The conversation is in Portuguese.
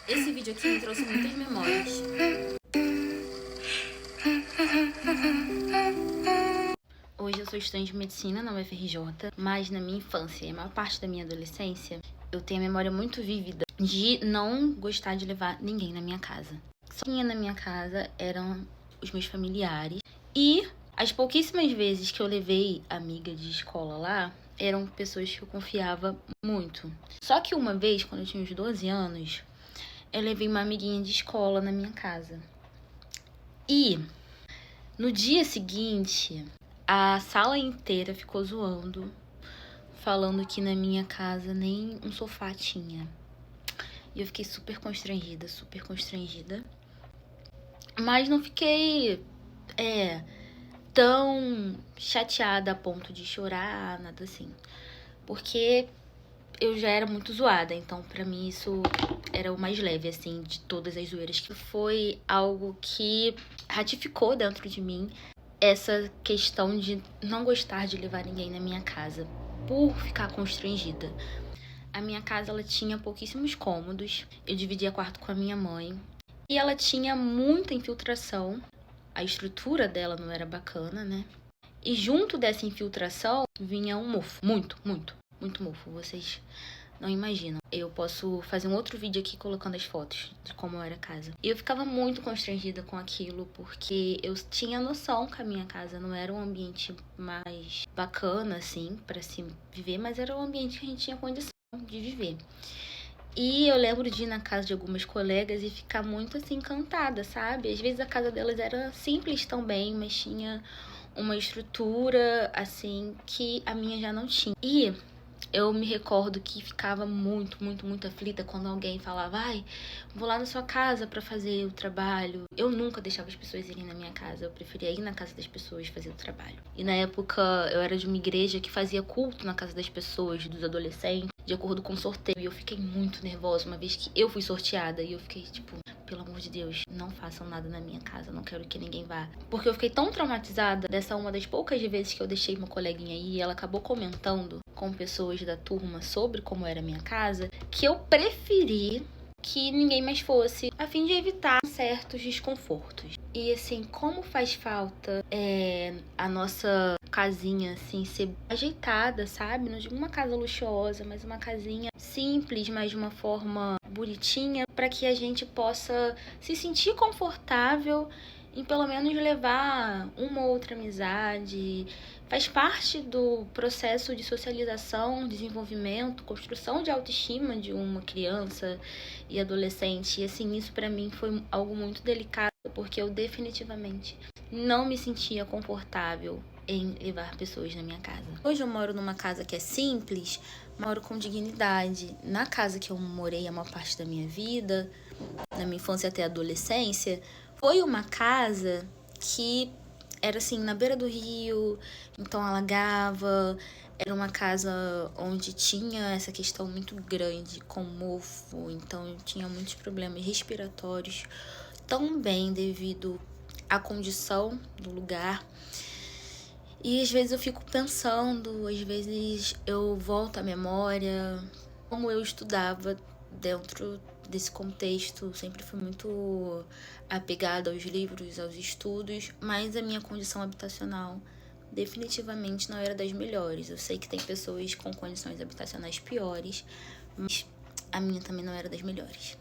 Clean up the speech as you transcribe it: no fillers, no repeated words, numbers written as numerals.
Esse vídeo aqui me trouxe muitas memórias. Hoje eu sou estudante de medicina na UFRJ, mas na minha infância e a maior parte da minha adolescência, eu tenho a memória muito vívida de não gostar de levar ninguém na minha casa. Só quem ia na minha casa eram os meus familiares. E as pouquíssimas vezes que eu levei amiga de escola lá, eram pessoas que eu confiava muito. Só que uma vez, quando eu tinha uns 12 anos, eu levei uma amiguinha de escola na minha casa. E no dia seguinte, a sala inteira ficou zoando, falando que na minha casa nem um sofá tinha. E eu fiquei super constrangida. Mas não fiquei tão chateada a ponto de chorar, nada assim. Porque eu já era muito zoada, então pra mim isso era o mais leve, assim, de todas as zoeiras. Que foi algo que ratificou dentro de mim essa questão de não gostar de levar ninguém na minha casa, por ficar constrangida. A minha casa, ela tinha pouquíssimos cômodos, eu dividia quarto com a minha mãe, e ela tinha muita infiltração, a estrutura dela não era bacana, né? E junto dessa infiltração vinha um mofo, muito mofo, vocês não imaginam. Eu posso fazer um outro vídeo aqui colocando as fotos de como era a casa. E eu ficava muito constrangida com aquilo, porque eu tinha noção que a minha casa não era um ambiente mais bacana, assim, pra se viver, mas era um ambiente que a gente tinha condição de viver. E eu lembro de ir na casa de algumas colegas e ficar muito, assim, encantada, sabe? Às vezes a casa delas era simples também, mas tinha uma estrutura, assim, que a minha já não tinha. E eu me recordo que ficava muito aflita quando alguém falava: ai, vou lá na sua casa pra fazer o trabalho. Eu nunca deixava as pessoas irem na minha casa, eu preferia ir na casa das pessoas fazer o trabalho. E na época eu era de uma igreja que fazia culto na casa das pessoas, dos adolescentes, de acordo com o sorteio. E eu fiquei muito nervosa uma vez que eu fui sorteada. E eu fiquei tipo: pelo amor de Deus, não façam nada na minha casa, não quero que ninguém vá. Porque eu fiquei tão traumatizada dessa uma das poucas vezes que eu deixei uma coleguinha aí e ela acabou comentando com pessoas da turma sobre como era a minha casa, que eu preferi que ninguém mais fosse, a fim de evitar certos desconfortos. E assim, como faz falta a nossa casinha, assim, ser ajeitada, sabe? Não digo uma casa luxuosa, mas uma casinha simples, mas de uma forma bonitinha, para que a gente possa se sentir confortável em pelo menos levar uma ou outra amizade. Faz parte do processo de socialização, desenvolvimento, construção de autoestima de uma criança e adolescente. E assim, isso pra mim foi algo muito delicado, porque eu definitivamente não me sentia confortável em levar pessoas na minha casa. Hoje eu moro numa casa que é simples, moro com dignidade. Na casa que eu morei a maior parte da minha vida, na minha infância até a adolescência, foi uma casa que era assim, na beira do rio, então alagava. Era uma casa onde tinha essa questão muito grande com mofo, então eu tinha muitos problemas respiratórios, também devido à condição do lugar. E às vezes eu fico pensando, às vezes eu volto à memória, como eu estudava dentro desse contexto. Sempre fui muito apegada aos livros, aos estudos, mas a minha condição habitacional definitivamente não era das melhores. Eu sei que tem pessoas com condições habitacionais piores, mas a minha também não era das melhores.